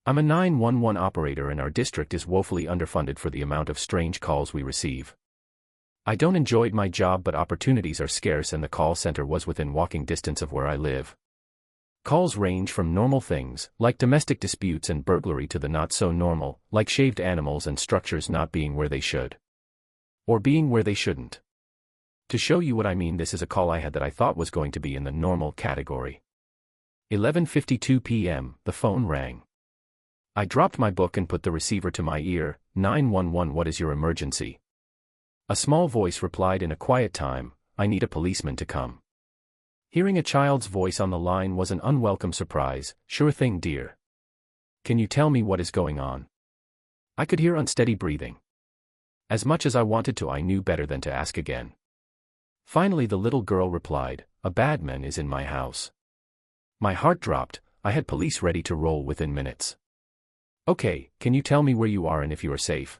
I'm a 911 operator and our district is woefully underfunded for the amount of strange calls we receive. I don't enjoy my job, but opportunities are scarce and the call center was within walking distance of where I live. Calls range from normal things, like domestic disputes and burglary, to the not-so-normal, like shaved animals and structures not being where they should. Or being where they shouldn't. To show you what I mean, this is a call I had that I thought was going to be in the normal category. 11:52 p.m., the phone rang. I dropped my book and put the receiver to my ear. 911, what is your emergency? A small voice replied in a quiet time, I need a policeman to come. Hearing a child's voice on the line was an unwelcome surprise. Sure thing, dear. Can you tell me what is going on? I could hear unsteady breathing. As much as I wanted to, I knew better than to ask again. Finally the little girl replied, a bad man is in my house. My heart dropped. I had police ready to roll within minutes. Okay, can you tell me where you are and if you are safe?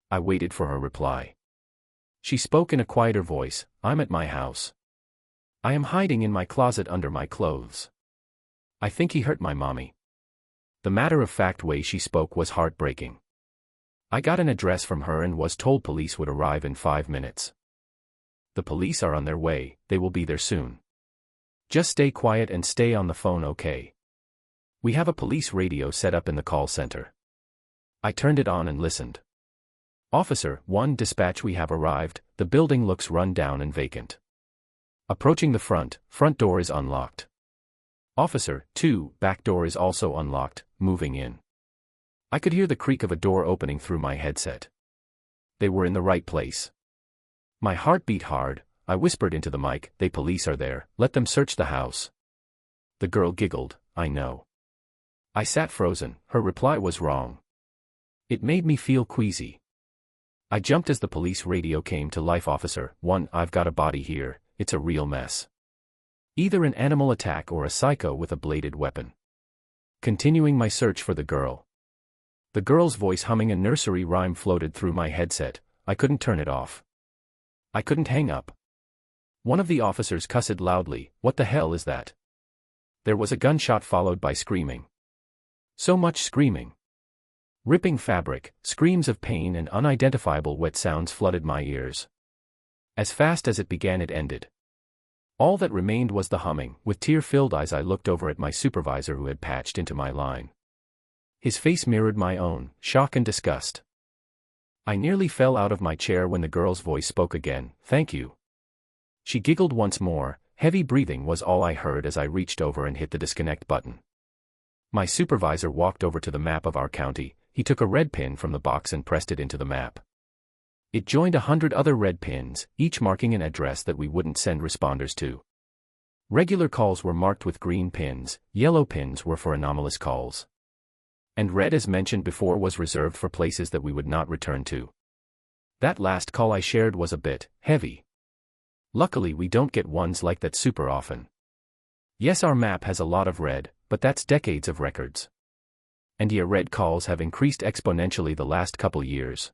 I waited for her reply. She spoke in a quieter voice, I'm at my house. I am hiding in my closet under my clothes. I think he hurt my mommy. The matter-of-fact way she spoke was heartbreaking. I got an address from her and was told police would arrive in 5 minutes. The police are on their way, they will be there soon. Just stay quiet and stay on the phone, okay? We have a police radio set up in the call center. I turned it on and listened. Officer 1, dispatch, we have arrived. The building looks run down and vacant. Approaching the front door is unlocked. Officer 2, back door is also unlocked, moving in. I could hear the creak of a door opening through my headset. They were in the right place. My heart beat hard. I whispered into the mic, they police are there, let them search the house. The girl giggled, I know. I sat frozen, her reply was wrong. It made me feel queasy. I jumped as the police radio came to life. Officer 1, I've got a body here, it's a real mess. Either an animal attack or a psycho with a bladed weapon. Continuing my search for the girl. The girl's voice humming a nursery rhyme floated through my headset. I couldn't turn it off. I couldn't hang up. One of the officers cussed loudly, what the hell is that? There was a gunshot followed by screaming. So much screaming. Ripping fabric, screams of pain and unidentifiable wet sounds flooded my ears. As fast as it began, it ended. All that remained was the humming. With tear-filled eyes I looked over at my supervisor who had patched into my line. His face mirrored my own, shock and disgust. I nearly fell out of my chair when the girl's voice spoke again, thank you. She giggled once more. Heavy breathing was all I heard as I reached over and hit the disconnect button. My supervisor walked over to the map of our county. He took a red pin from the box and pressed it into the map. It joined 100 other red pins, each marking an address that we wouldn't send responders to. Regular calls were marked with green pins, yellow pins were for anomalous calls. And red, as mentioned before, was reserved for places that we would not return to. That last call I shared was a bit heavy. Luckily we don't get ones like that super often. Yes, our map has a lot of red, but that's decades of records. And yeah, red calls have increased exponentially the last couple years.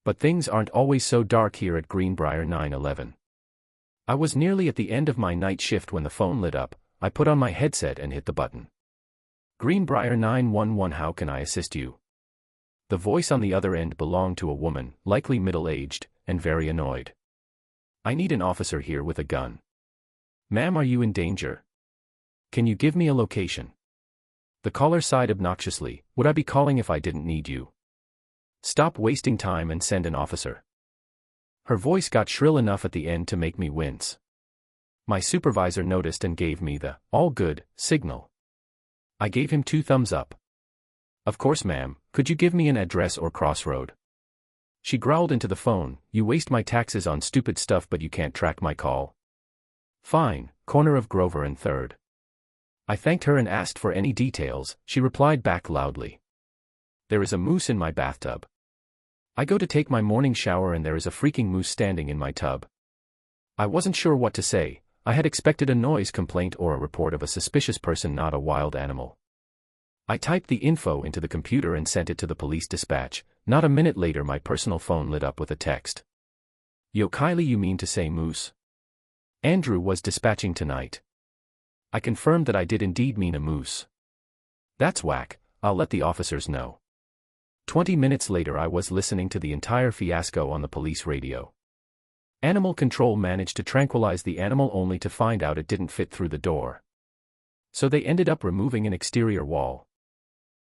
But things aren't always so dark here at Greenbrier 911. I was nearly at the end of my night shift when the phone lit up. I put on my headset and hit the button. Greenbrier 911, how can I assist you? The voice on the other end belonged to a woman, likely middle-aged, and very annoyed. I need an officer here with a gun. Ma'am, are you in danger? Can you give me a location? The caller sighed obnoxiously, would I be calling if I didn't need you? Stop wasting time and send an officer. Her voice got shrill enough at the end to make me wince. My supervisor noticed and gave me the, all good, signal. I gave him 2 thumbs up. Of course, ma'am, could you give me an address or crossroad? She growled into the phone, you waste my taxes on stupid stuff but you can't track my call. Fine, corner of Grover and 3rd. I thanked her and asked for any details. She replied back loudly. There is a moose in my bathtub. I go to take my morning shower and there is a freaking moose standing in my tub. I wasn't sure what to say. I had expected a noise complaint or a report of a suspicious person, not a wild animal. I typed the info into the computer and sent it to the police dispatch. Not a minute later my personal phone lit up with a text. Yo Kylie, you mean to say moose? Andrew was dispatching tonight. I confirmed that I did indeed mean a moose. That's whack. I'll let the officers know. 20 minutes later I was listening to the entire fiasco on the police radio. Animal control managed to tranquilize the animal only to find out it didn't fit through the door. So they ended up removing an exterior wall.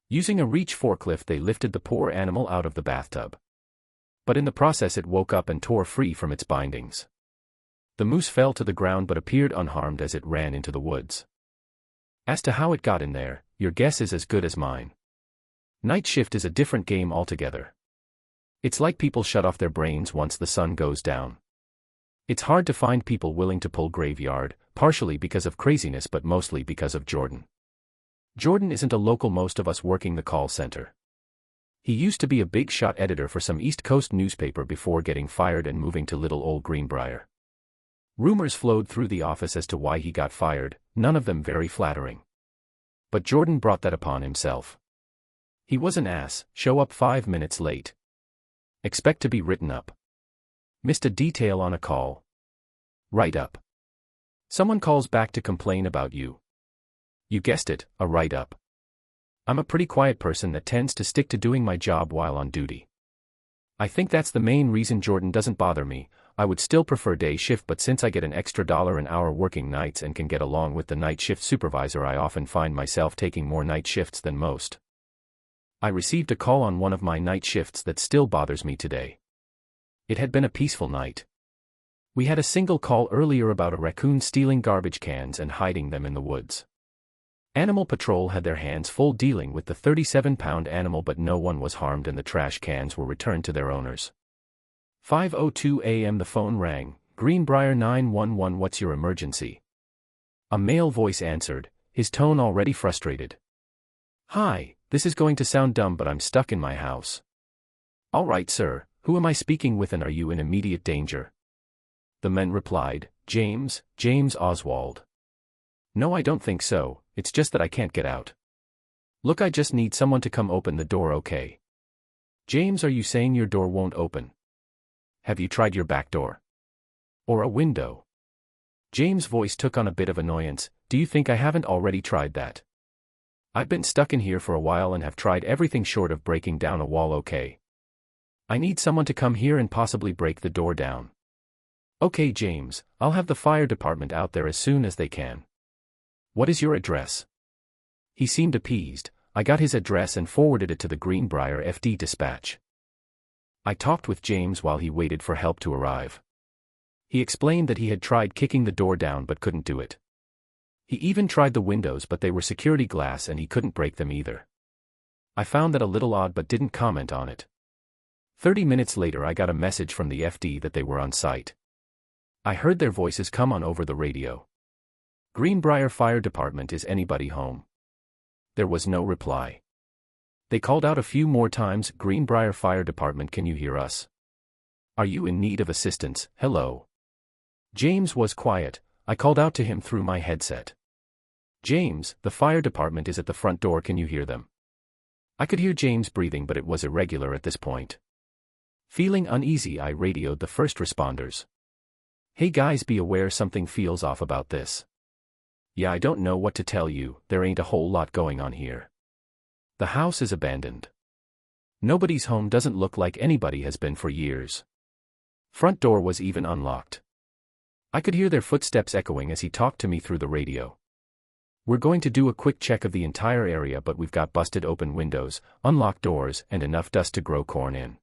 Using a reach forklift they lifted the poor animal out of the bathtub. But in the process it woke up and tore free from its bindings. The moose fell to the ground but appeared unharmed as it ran into the woods. As to how it got in there, your guess is as good as mine. Night shift is a different game altogether. It's like people shut off their brains once the sun goes down. It's hard to find people willing to pull graveyard, partially because of craziness but mostly because of Jordan. Jordan isn't a local, most of us working the call center. He used to be a big shot editor for some East Coast newspaper before getting fired and moving to little old Greenbrier. Rumors flowed through the office as to why he got fired, none of them very flattering. But Jordan brought that upon himself. He was an ass, show up 5 minutes late. Expect to be written up. Missed a detail on a call. Write up. Someone calls back to complain about you. You guessed it, a write-up. I'm a pretty quiet person that tends to stick to doing my job while on duty. I think that's the main reason Jordan doesn't bother me. I would still prefer day shift, but since I get an extra $1 an hour working nights and can get along with the night shift supervisor, I often find myself taking more night shifts than most. I received a call on one of my night shifts that still bothers me today. It had been a peaceful night. We had a single call earlier about a raccoon stealing garbage cans and hiding them in the woods. Animal Patrol had their hands full dealing with the 37-pound animal, but no one was harmed and the trash cans were returned to their owners. 5:02 a.m. the phone rang. Greenbrier 911, what's your emergency? A male voice answered, his tone already frustrated. Hi, this is going to sound dumb but I'm stuck in my house. All right sir, who am I speaking with and are you in immediate danger? The man replied, James Oswald. No, I don't think so, it's just that I can't get out. Look, I just need someone to come open the door, okay? James, are you saying your door won't open? Have you tried your back door? Or a window? James' voice took on a bit of annoyance. Do you think I haven't already tried that? I've been stuck in here for a while and have tried everything short of breaking down a wall, okay? I need someone to come here and possibly break the door down. Okay James, I'll have the fire department out there as soon as they can. What is your address? He seemed appeased. I got his address and forwarded it to the Greenbrier FD dispatch. I talked with James while he waited for help to arrive. He explained that he had tried kicking the door down but couldn't do it. He even tried the windows but they were security glass and he couldn't break them either. I found that a little odd but didn't comment on it. 30 minutes later I got a message from the FD that they were on site. I heard their voices come on over the radio. Greenbrier Fire Department, is anybody home? There was no reply. They called out a few more times, Greenbrier Fire Department, can you hear us? Are you in need of assistance? Hello. James was quiet. I called out to him through my headset. James, the fire department is at the front door, can you hear them? I could hear James breathing but it was irregular at this point. Feeling uneasy, I radioed the first responders. Hey guys, be aware something feels off about this. Yeah, I don't know what to tell you, there ain't a whole lot going on here. The house is abandoned. Nobody's home, doesn't look like anybody has been for years. Front door was even unlocked. I could hear their footsteps echoing as he talked to me through the radio. We're going to do a quick check of the entire area but we've got busted open windows, unlocked doors, and enough dust to grow corn in.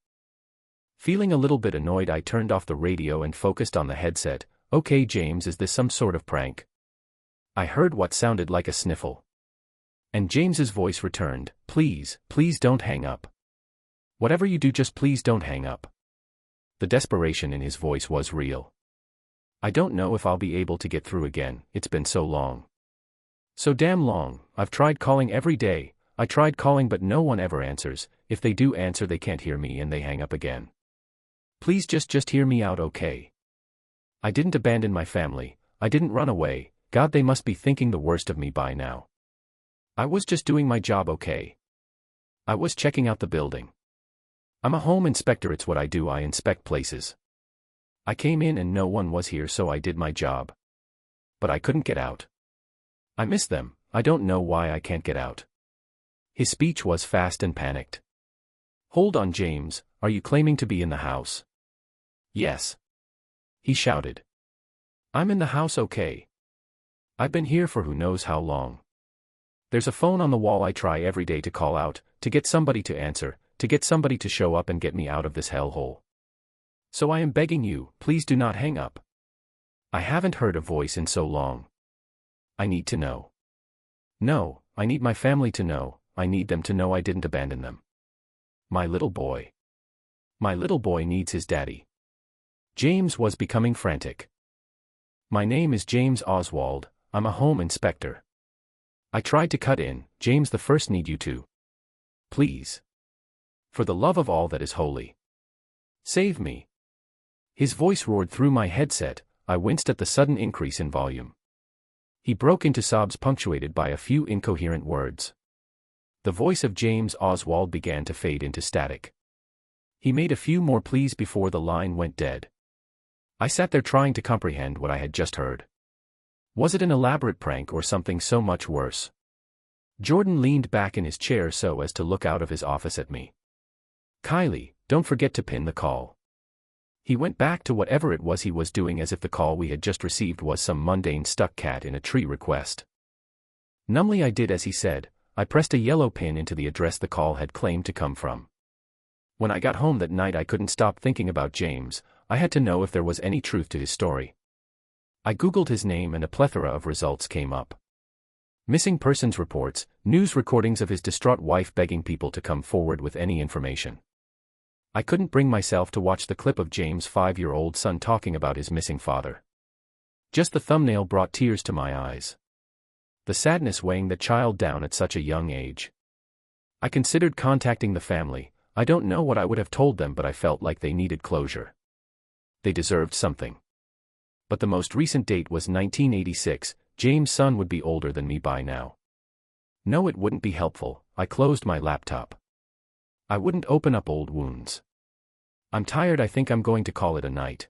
Feeling a little bit annoyed, I turned off the radio and focused on the headset. Okay James, is this some sort of prank? I heard what sounded like a sniffle. And James's voice returned, please don't hang up. Whatever you do, just please don't hang up. The desperation in his voice was real. I don't know if I'll be able to get through again, it's been so long. So damn long. I've tried calling every day, I tried calling but no one ever answers. If they do answer they can't hear me and they hang up again. Please just hear me out, okay? I didn't abandon my family, I didn't run away. God, they must be thinking the worst of me by now. I was just doing my job, okay? I was checking out the building. I'm a home inspector, it's what I do, I inspect places. I came in and no one was here so I did my job. But I couldn't get out. I miss them, I don't know why I can't get out. His speech was fast and panicked. "Hold on, James, are you claiming to be in the house?" "Yes," he shouted. "I'm in the house, okay. I've been here for who knows how long. There's a phone on the wall I try every day to call out, to get somebody to answer, to get somebody to show up and get me out of this hellhole. So I am begging you, please do not hang up. I haven't heard a voice in so long. I need to know. No, I need my family to know, I need them to know I didn't abandon them. My little boy. My little boy needs his daddy." James was becoming frantic. "My name is James Oswald, I'm a home inspector. I tried to cut in, James the First need you to. Please. For the love of all that is holy. Save me." His voice roared through my headset, I winced at the sudden increase in volume. He broke into sobs punctuated by a few incoherent words. The voice of James Oswald began to fade into static. He made a few more pleas before the line went dead. I sat there trying to comprehend what I had just heard. Was it an elaborate prank or something so much worse? Jordan leaned back in his chair so as to look out of his office at me. "Kylie, don't forget to pin the call." He went back to whatever it was he was doing as if the call we had just received was some mundane stuck cat in a tree request. Numbly I did as he said. I pressed a yellow pin into the address the call had claimed to come from. When I got home that night I couldn't stop thinking about James. I had to know if there was any truth to his story. I googled his name and a plethora of results came up. Missing persons reports, news recordings of his distraught wife begging people to come forward with any information. I couldn't bring myself to watch the clip of James' 5-year-old son talking about his missing father. Just the thumbnail brought tears to my eyes. The sadness weighing the child down at such a young age. I considered contacting the family. I don't know what I would have told them, but I felt like they needed closure. They deserved something. But the most recent date was 1986, James' son would be older than me by now. No, it wouldn't be helpful. I closed my laptop. I wouldn't open up old wounds. I'm tired, I think I'm going to call it a night.